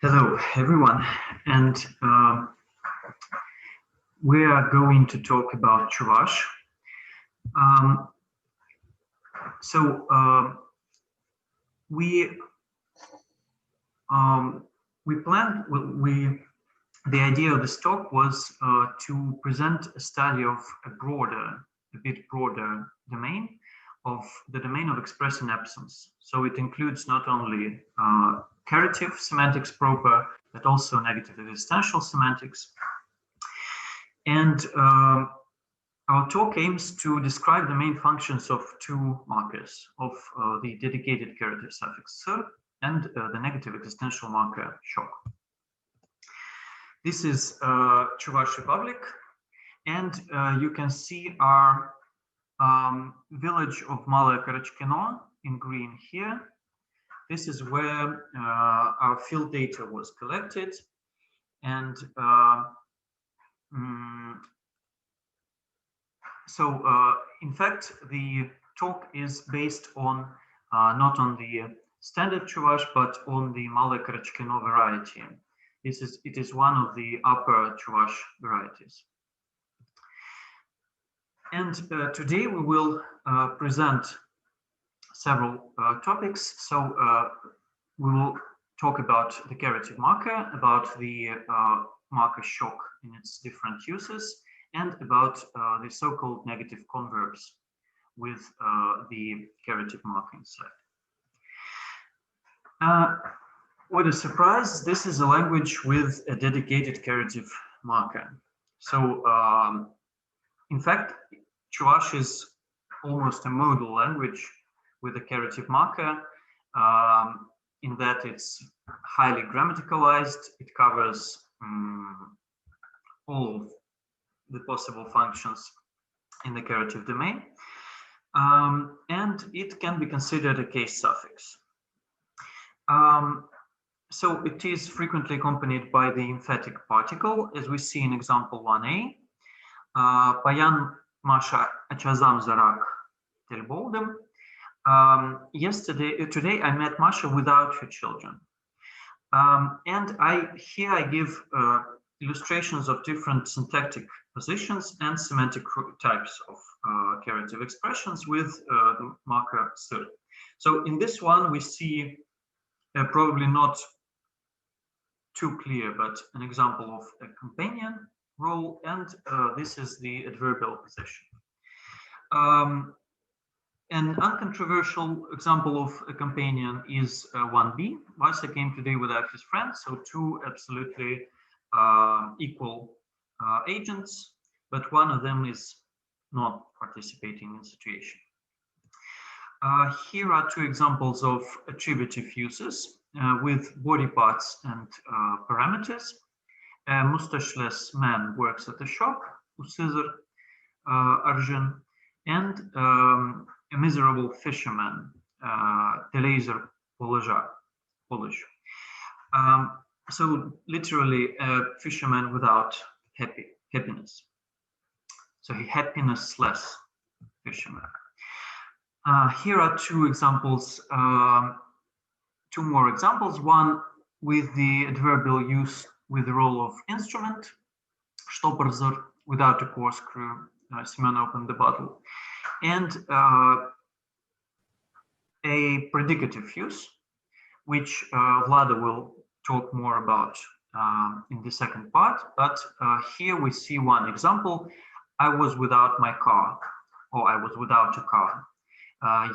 Hello, everyone, and we are going to talk about Chuvash. Um, so we planned the idea of this talk was to present a study of a bit broader domain of the domain of express and absence. So it includes not only caritive semantics proper, but also negative existential semantics. And our talk aims to describe the main functions of two markers of the dedicated caritive suffix "ser" and the negative existential marker "shock." This is Chuvash Republic, and you can see our village of Malaya Karachkino in green here. This is where our field data was collected, and so in fact, the talk is based on not on the standard Chuvash, but on the Malaya Karachkino variety. It is one of the upper Chuvash varieties. And today we will present several topics. So we will talk about the caritive marker, about the marker shock in its different uses, and about the so-called negative converbs with the caritive marker inside. What a surprise, this is a language with a dedicated caritive marker. So in fact, Chuvash is almost a modal language with a caritive marker in that it's highly grammaticalized. It covers all of the possible functions in the caritive domain. And it can be considered a case suffix. So it is frequently accompanied by the emphatic particle, as we see in example 1a. Payan Masha Achazam Zarak Telboldem. Today I met Masha without her children. And here I give illustrations of different syntactic positions and semantic types of caritive expressions with the marker ser. So in this one, we see probably not too clear, but an example of a companion role, and this is the adverbial position. An uncontroversial example of a companion is 1b. Vasa came today without his friend, so two absolutely equal agents, but one of them is not participating in the situation. Here are two examples of attributive uses with body parts and parameters. A mustacheless man works at a shop, Usizar Arjun, and a miserable fisherman, Teleizar Polish. So literally a fisherman without happiness. So he happiness-less fisherman. Here are two examples, two more examples. One with the adverbial use with the role of instrument, Stopperzor, without a corkscrew, Semyon opened the bottle, and a predicative use, which Vlada will talk more about in the second part. But here we see one example. I was without my car, or I was without a car.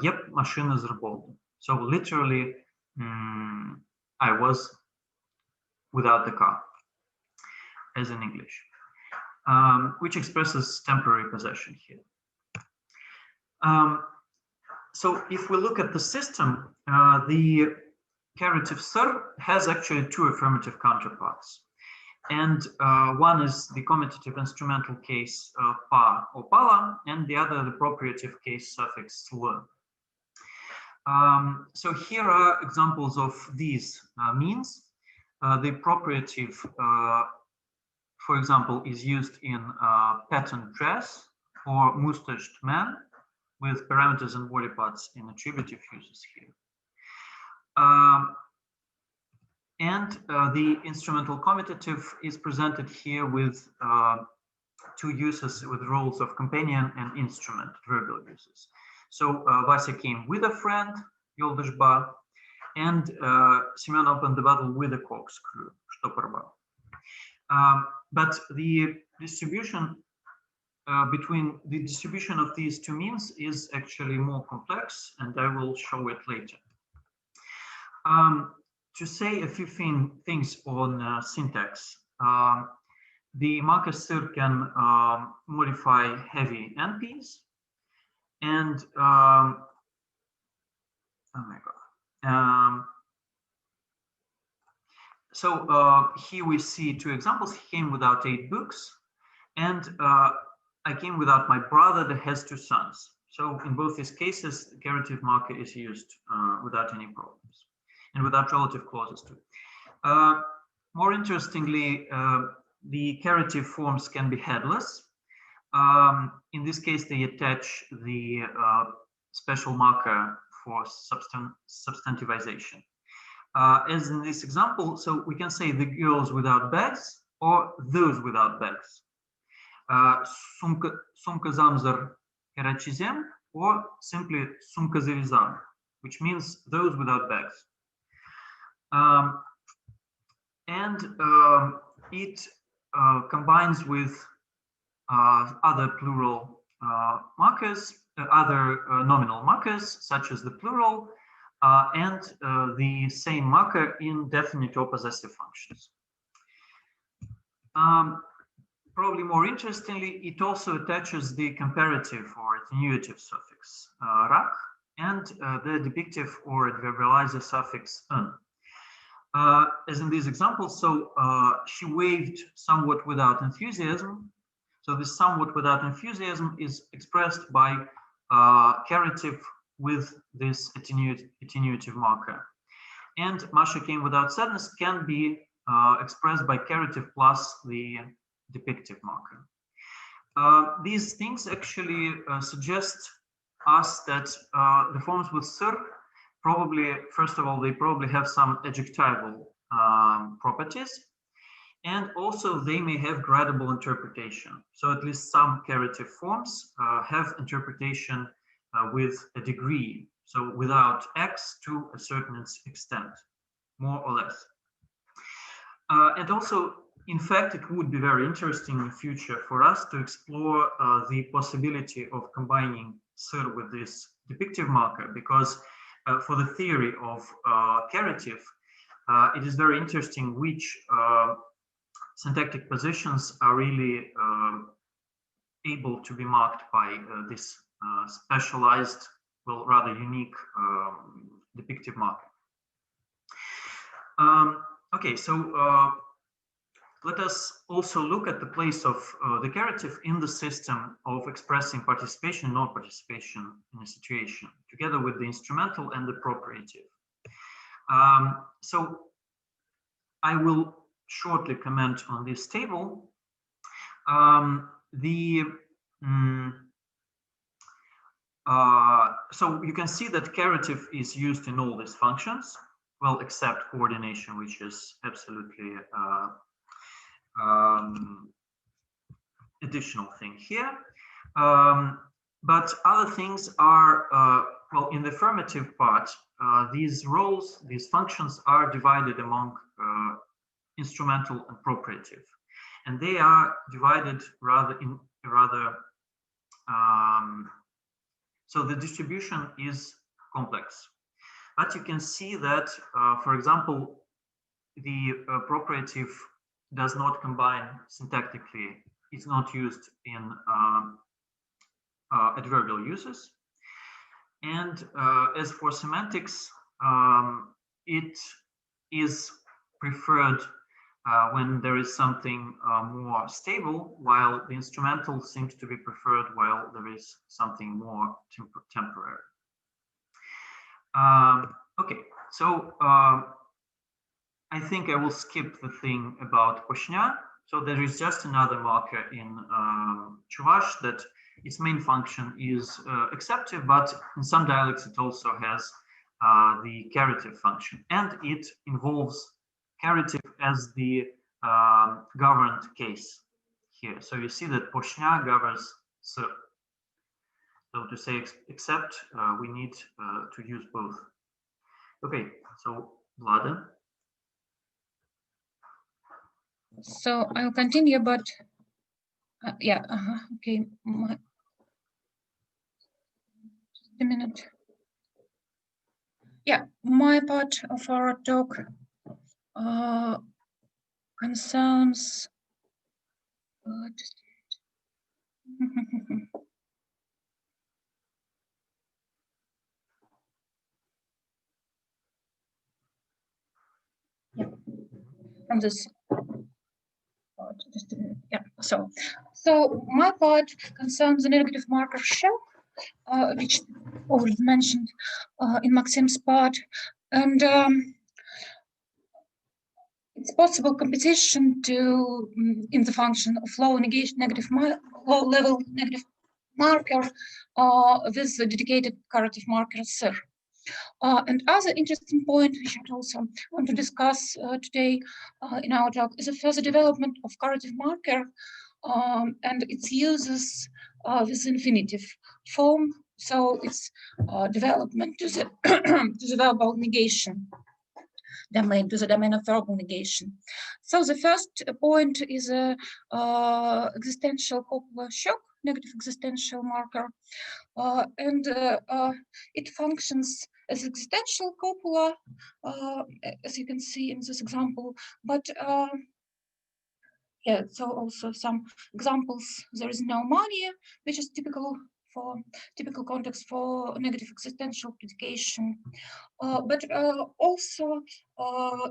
Yep, машина зробила. So literally, I was without the car, as in English, which expresses temporary possession here. So if we look at the system, the caritive ser has actually two affirmative counterparts. And one is the commutative instrumental case pa or pala, and the other the propriative case suffix sl. So here are examples of these means. The propriative, for example, is used in patterned dress or mustached man, with parameters and body parts in attributive uses here. And the instrumental commutative is presented here with two uses with roles of companion and instrument, verbal uses. So Vasya came with a friend, Yoldashba, and Semyon opened the bottle with a corkscrew, Shtoparba. But the distribution of these two means is actually more complex, and I will show it later. To say a few things on syntax, the marker sir can modify heavy NPs, and oh my god. So here we see two examples. He came without 8 books, and I came without my brother that has 2 sons. So in both these cases, the caritive marker is used without any problems, and without relative clauses too. More interestingly, the caritive forms can be headless. In this case, they attach the special marker for substantivization. As in this example, so we can say the girls without bags or those without bags. Sumka zamzar karachizem, or simply sumka zavizan, which means those without bags. It combines with other plural markers, other nominal markers, such as the plural, and the same marker in definite or possessive functions. Probably more interestingly, it also attaches the comparative or attenuative suffix rak and the depictive or adverbializer suffix un. As in these examples, so she waved somewhat without enthusiasm. So this somewhat without enthusiasm is expressed by caritive with this attenuative marker. And Masha came without sadness can be expressed by caritive plus the depictive marker. These things actually suggest us that the forms with sir probably, first of all, they probably have some adjectival properties, and also they may have gradable interpretation. So at least some caritive forms have interpretation with a degree, so without x to a certain extent, more or less. And also, in fact, it would be very interesting in the future for us to explore the possibility of combining sir with this depictive marker, because for the theory of caritive, it is very interesting which syntactic positions are really able to be marked by this specialized, well, rather unique depictive marker. Okay, so let us also look at the place of the caritive in the system of expressing participation and non-participation in a situation, together with the instrumental and the properative. So I will shortly comment on this table. So you can see that caritive is used in all these functions, well, except coordination, which is absolutely additional thing here. But other things are, well, in the affirmative part, these roles, these functions are divided among instrumental and properative. And they are divided so the distribution is complex. But you can see that, for example, the properative does not combine syntactically. It's not used in adverbial uses. And as for semantics, it is preferred when there is something more stable, while the instrumental seems to be preferred while there is something more temporary. Okay, so I think I will skip the thing about Koshnya. So there is just another marker in Chuvash that its main function is acceptive, but in some dialects it also has the caritive function, and it involves caritive as the governed case here. So you see that poshnya governs sir. So to say except, we need to use both. Okay, so Vlada. So I'll continue, but yeah, okay. Just a minute. Yeah, my part of our talk concerns. Yeah, from this. Just a minute. Yeah. So my part concerns the negative marker shock, which already mentioned in Maksim's part, and it's possible competition to in the function of low negation low level negative marker with the dedicated caritive marker sir. And other interesting point we should also want to discuss today in our talk is a further development of caritive marker and its uses with infinitive form. So its development to the to the verbal negation domain, to the domain of verbal negation. So the first point is a existential copular shock, negative existential marker, and it functions as existential copula, as you can see in this example, but yeah, so also some examples. There is no money, which is typical context for negative existential predication, but also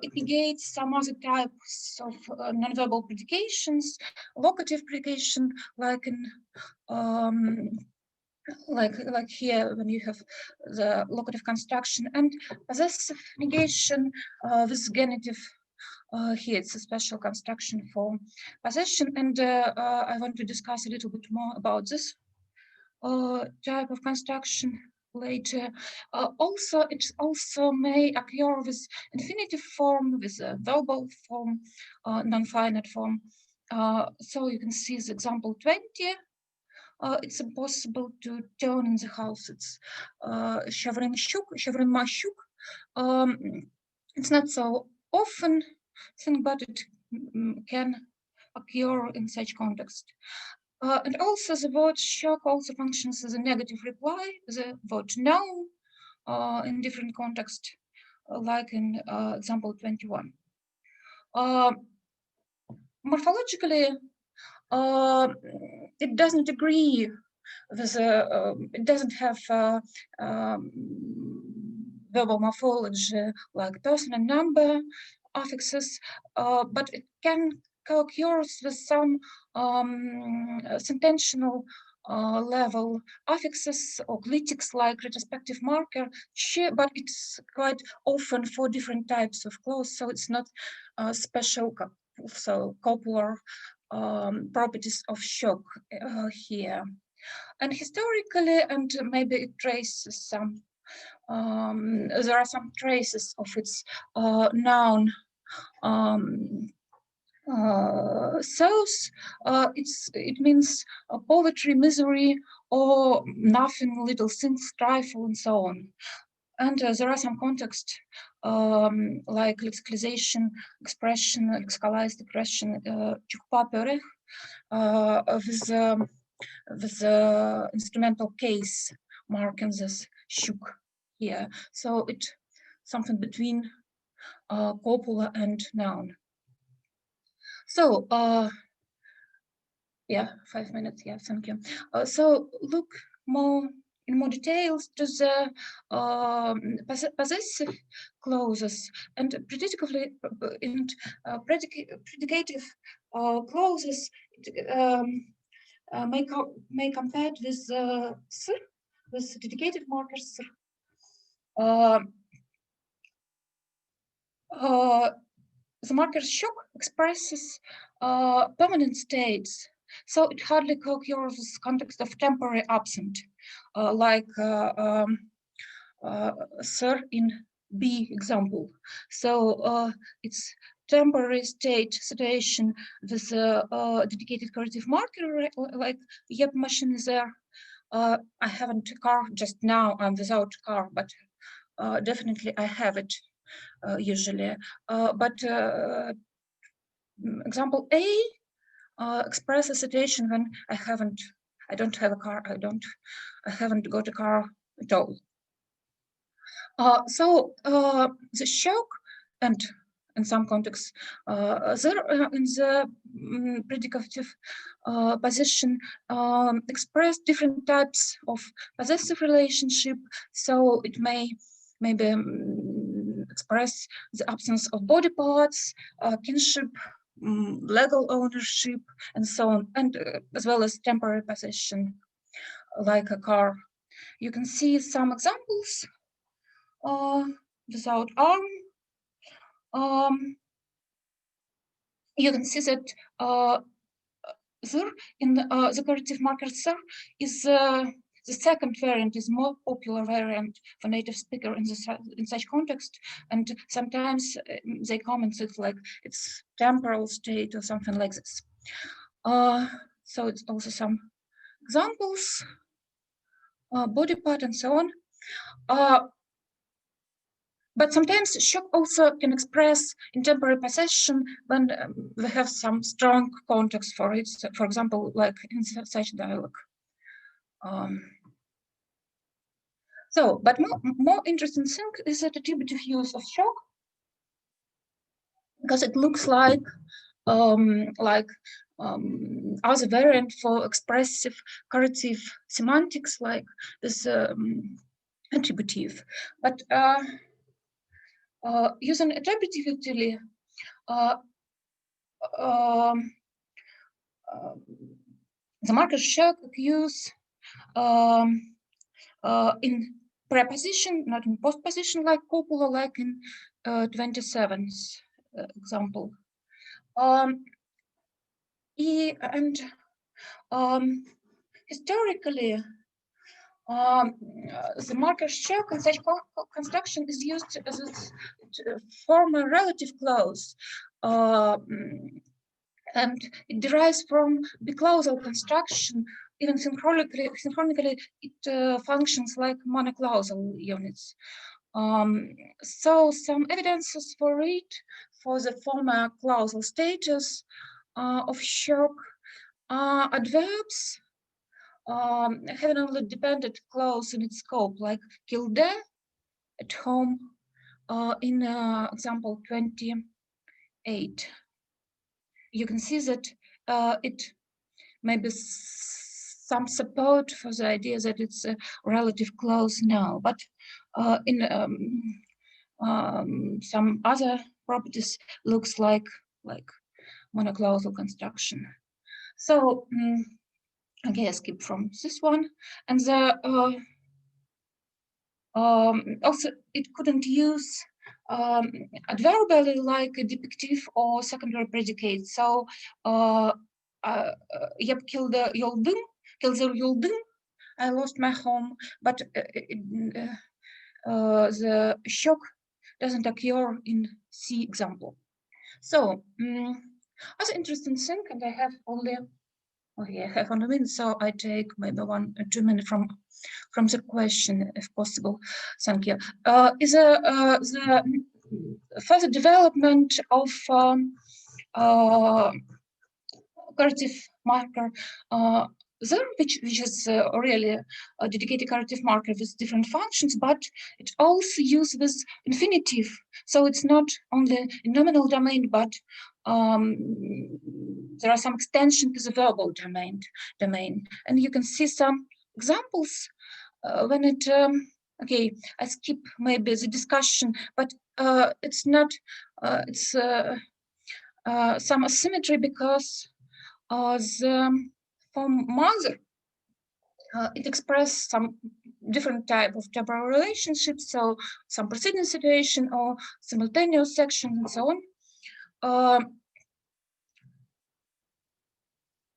it negates some other types of nonverbal predications, locative predication, like in like here when you have the locative construction, and possessive negation with genitive. Here it's a special construction for possession, and I want to discuss a little bit more about this type of construction later. Also, it also may occur with infinitive form, with a verbal form, non-finite form. So you can see the example 20. It's impossible to turn in the house. It's Chevron Mashuk. It's not so often thing, but it can occur in such context. And also the word shock also functions as a negative reply, the word no in different context, like in example 21. Morphologically, it doesn't agree with it doesn't have verbal morphology like person and number affixes, but it can co-occur with some sententional level affixes or glytics like retrospective marker, but it's quite often for different types of clause, so it's not special so copular properties of shock here. And historically, and maybe it traces some, there are some traces of its noun source. It means poverty, misery, or nothing, little things, trifle, and so on. And there are some contexts like lexicalization expression, lexicalized expression, with the instrumental case marking this shuk here. So it's something between copula and noun. So yeah, 5 minutes. Yeah, thank you. So look more in more details to the possessive clauses and predicative clauses may compared with sir, with dedicated markers. The marker shock expresses permanent states, so it hardly co-occurs with context of temporary absent, like sir in B example. So it's temporary state situation with a dedicated caritive marker, like yep, machine is there. I haven't a car just now. I'm without car, but definitely I have it usually. But example A express a situation when I don't have a car. I haven't got a car at all. So the shock and in some contexts, there in the predicative position express different types of possessive relationship. So it may maybe express the absence of body parts, kinship, legal ownership, and so on, and as well as temporary possession, like a car. You can see some examples without arm. You can see that there in the caritive marker there is the second variant is more popular variant for native speaker in such context, and sometimes they comment it like it's temporal state or something like this. So it's also some examples, body part and so on. But sometimes shock also can express in temporary possession when we have some strong context for it. So, for example, like in such dialogue. But more interesting thing is that attributive use of shock, because it looks like other variant for expressive caritive semantics, like this attributive. But using attributively, the marker shock occurs in preposition, not in postposition, like copula, like in 27th example. Historically, the marker shock in such construction is used as a former relative clause, and it derives from biclausal construction. Even synchronically it functions like monoclausal units. So some evidences for it, for the former clausal status of shock, adverbs having only dependent clause in its scope, like killed at home in example 28. You can see that it may be some support for the idea that it's a relative clause now, but in some other properties looks like monoclausal construction. So okay, I skip from this one, and the also it couldn't use adverbially like a depictive or secondary predicate. So yep, killed the yoldum, I lost my home, but the shock doesn't occur in C example. So other interesting thing, and I have only okay, I have 1 minute, so I take maybe 1 or 2 minutes from the question, if possible. Thank you. Is the further development of caritive marker there, which is really a dedicated caritive marker with different functions, but it also uses infinitive. So it's not only in nominal domain, but there are some extension to the verbal domain. And you can see some examples when it, okay, I skip maybe the discussion, but it's not, it's some asymmetry because the form mother, it expresses some different type of temporal relationships, so some preceding situation or simultaneous section and so on.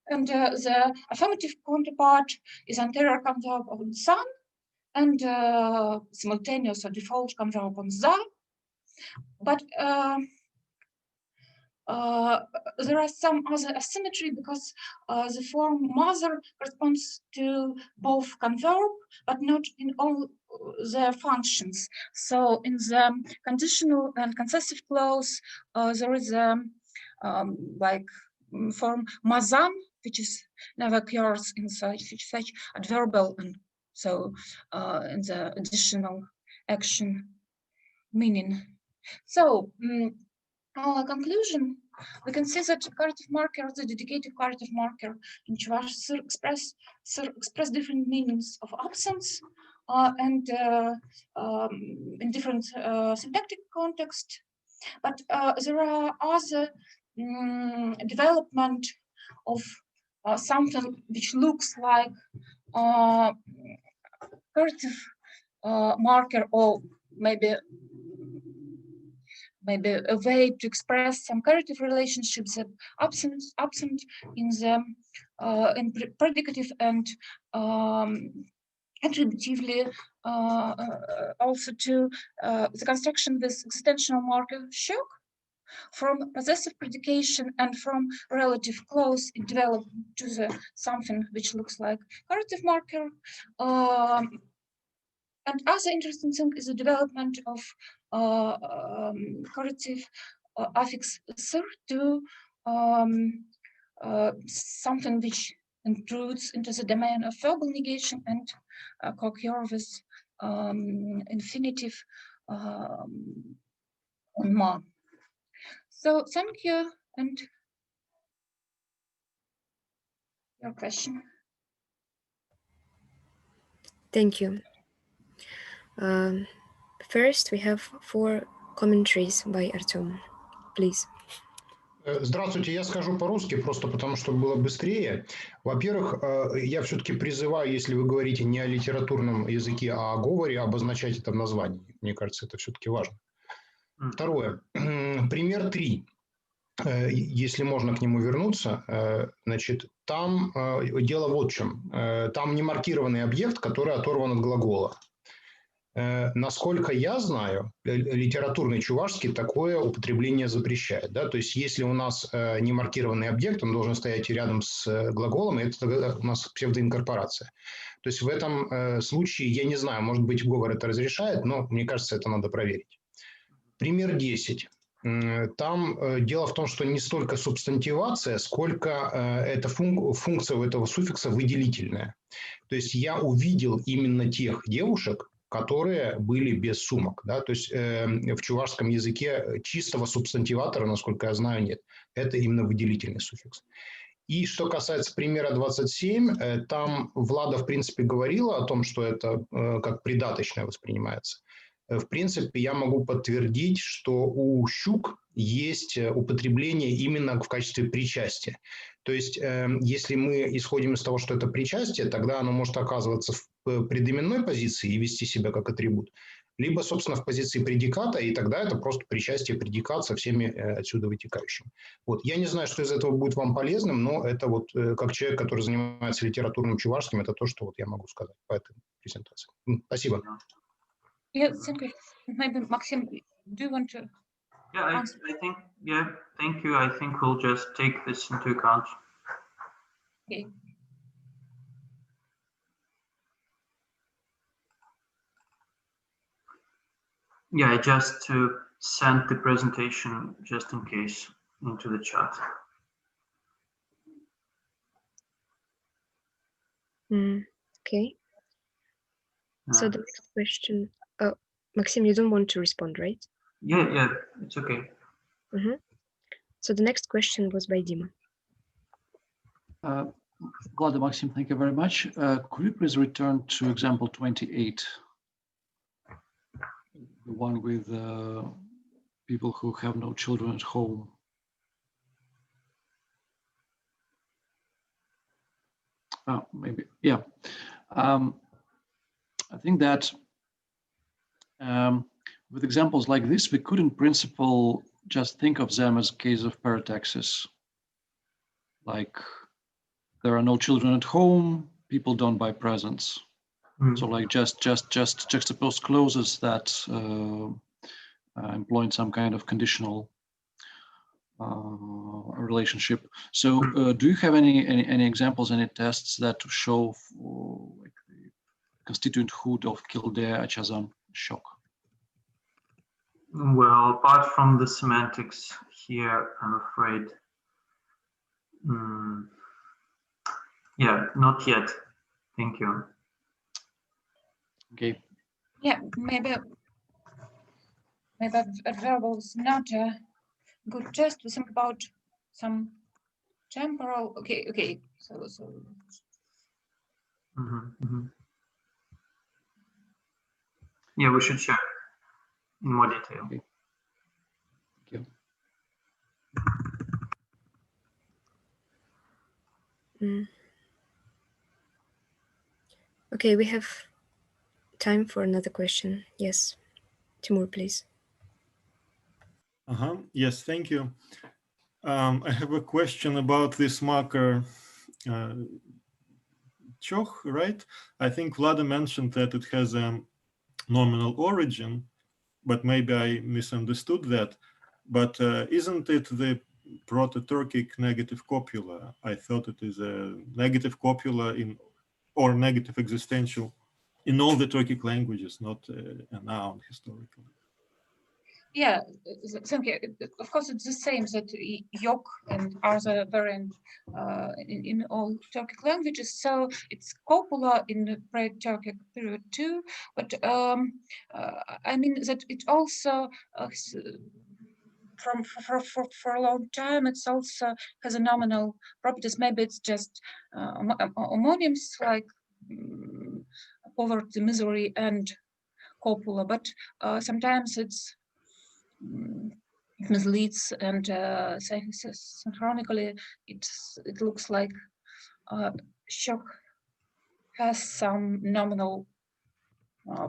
And the affirmative counterpart is anterior comes up on sun, and simultaneous or default comes up on za. But there are some other asymmetry because the form mother corresponds to both converb, but not in all their functions. So in the conditional and concessive clause, there is a like form mazan, which is never occurs in such adverbial, and so in the additional action meaning. So our conclusion, we can see that caritive marker, the dedicated caritive marker in Chuvash express different meanings of absence and in different syntactic context. But there are other development of something which looks like caritive marker, or maybe a way to express some caritive relationships that absent in the in predicative and attributively also to the construction with extensional marker shock. From possessive predication and from relative clause, it developed to the something which looks like caritive marker. And other interesting thing is the development of caritive affix sir to something which intrudes into the domain of verbal negation and co-occur with infinitive on ma. So thank you, and your question. Thank you. First, we have 4 commentaries by Artem. Please. Здравствуйте, я скажу по-русски, просто потому что было быстрее. Во-первых, я все-таки призываю, если вы говорите не о литературном языке, а о говоре, обозначать это в названии. Мне кажется, это все-таки важно. Второе. Пример 3. Если можно к нему вернуться, значит, там дело вот в чем. Там не маркированный объект, который оторван от глагола. Насколько я знаю, литературный чувашский такое употребление запрещает. Да? То есть, если у нас не маркированный объект, он должен стоять рядом с глаголом, и это у нас псевдоинкорпорация. То есть, в этом случае, я не знаю, может быть, говор это разрешает, но мне кажется, это надо проверить. Пример 10. Там дело в том, что не столько субстантивация, сколько эта функция у этого суффикса выделительная. То есть, я увидел именно тех девушек, которые были без сумок. Да? То есть в чувашском языке чистого субстантиватора, насколько я знаю, нет. Это именно выделительный суффикс. И что касается примера 27, там Влада, в принципе, говорила о том, что это как придаточное воспринимается. В принципе, я могу подтвердить, что у щук есть употребление именно в качестве причастия. То есть, если мы исходим из того, что это причастие, тогда оно может оказываться в предыменной позиции и вести себя как атрибут, либо, собственно, в позиции предиката, и тогда это просто причастие, предикат со всеми отсюда вытекающими. Вот. Я не знаю, что из этого будет вам полезным, но это вот как человек, который занимается литературным чувашским, это то, что вот я могу сказать по этой презентации. Спасибо. Yeah, thank you. Maybe Maxim, do you want to? Yeah, I think, yeah, thank you. I think we'll just take this into account. Okay. Yeah, I just sent the presentation just in case into the chat. Okay. So the next question, Maxim, you don't want to respond, right? Yeah, it's okay. So the next question was by Dima. Vlada, Maxim, thank you very much. Could you please return to example 28? The one with people who have no children at home. Maybe, yeah. I think that with examples like this, we could in principle just think of them as a case of parataxis. Like there are no children at home, people don't buy presents. So like just juxtaposed clauses that employ some kind of conditional relationship. So do you have any examples, any tests that show like the constituenthood of Kildare Achazan shock? Well, apart from the semantics here, I'm afraid. Yeah, not yet. Thank you. Okay. Yeah, maybe verbal is not a good test to think about some temporal. Okay. So. Yeah, we should check in more detail. Okay. Thank you. Okay, we have time for another question. Yes, Timur, please. Yes, thank you. I have a question about this marker Choch, right? I think Vlada mentioned that it has a nominal origin, but maybe I misunderstood that. But isn't it the Proto-Turkic negative copula? I thought it is a negative copula or negative existential in all the Turkic languages, not a noun historically. Yeah, thank you. Of course, it's the same that yok and other variant in all Turkic languages. So it's copula in the pre-Turkic period too. But I mean that it also for a long time it's also has a nominal properties. Maybe it's just homonyms like poverty, misery, and copula. But sometimes it's it misleads, and synchronically it looks like shock has some nominal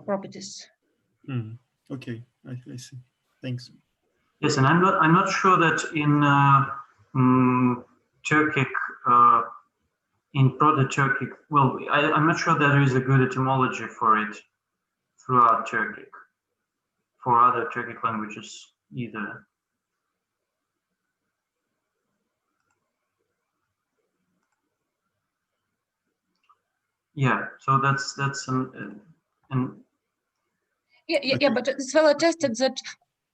properties. Okay, I see. Thanks. Yes, and I'm not sure that in Turkic, in Proto-Turkic, well, I'm not sure there is a good etymology for it throughout Turkic, for other Turkic languages either. Yeah, so that's yeah, but it's well attested that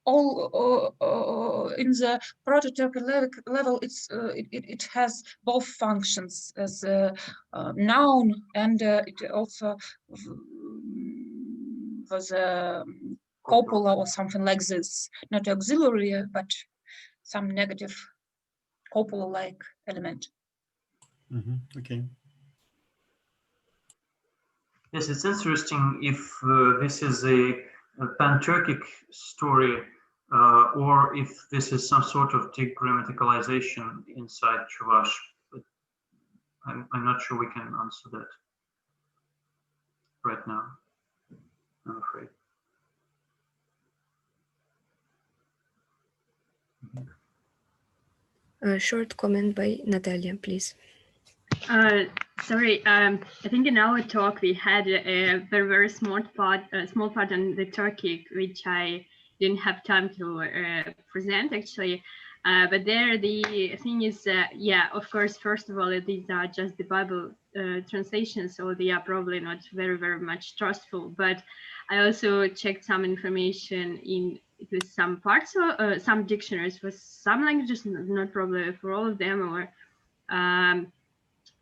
all in the Proto-Turkic level, it has both functions as a noun, and it also was a copula or something like this, not auxiliary, but some negative copula-like element. Okay. Yes, it's interesting if this is a pan-Turkic story or if this is some sort of degrammaticalization inside Chuvash. But I'm not sure we can answer that right now, I'm afraid. A short comment by Natalia, please. Sorry, I think in our talk we had a very small part on the Turkic, which I didn't have time to present actually. But there the thing is, yeah, of course, first of all, these are just the Bible translations, so they are probably not very much trustful. But I also checked some information with some parts of some dictionaries for some languages, not probably for all of them, or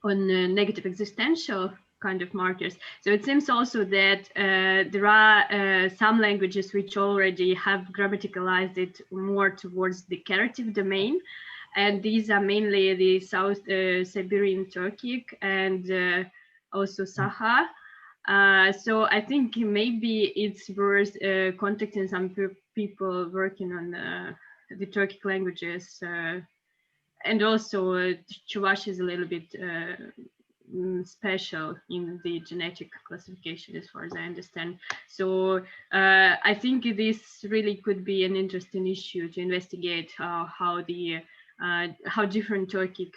on negative existential kind of markers. So it seems also that there are some languages which already have grammaticalized it more towards the Caritive domain. And these are mainly the South Siberian Turkic and also Saha. So I think maybe it's worth contacting some people working on the Turkic languages. And also Chuvash is a little bit special in the genetic classification, as far as I understand. So I think this really could be an interesting issue to investigate how different Turkic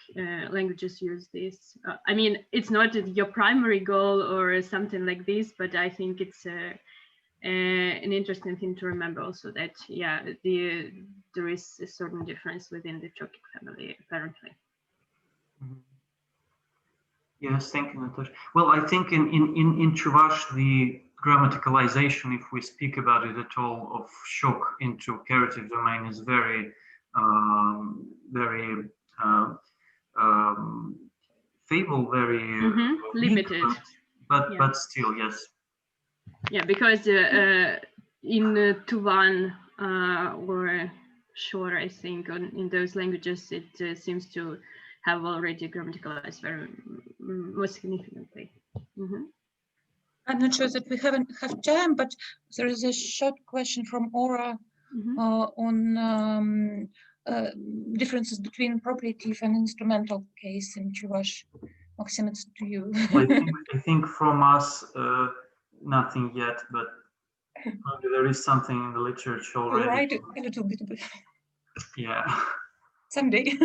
languages use this. I mean, it's not your primary goal or something like this, but I think it's an interesting thing to remember also that, yeah, there is a certain difference within the Turkic family, apparently. Yes, thank you, Natasha. Well, I think in Chuvash, the grammaticalization, if we speak about it at all, of shok into caritive domain is very, very feeble, very limited. weak, but still, yes. Yeah, because in Tuvan or Shor, I think, in those languages, it seems to have already grammaticalized very more significantly. I'm not sure that we have time, but there is a short question from Aura on differences between propletive and instrumental case in Chuvash. Maxim, it's to you. I think from us, nothing yet, but maybe there is something in the literature already. Right, a little bit. Yeah. Someday.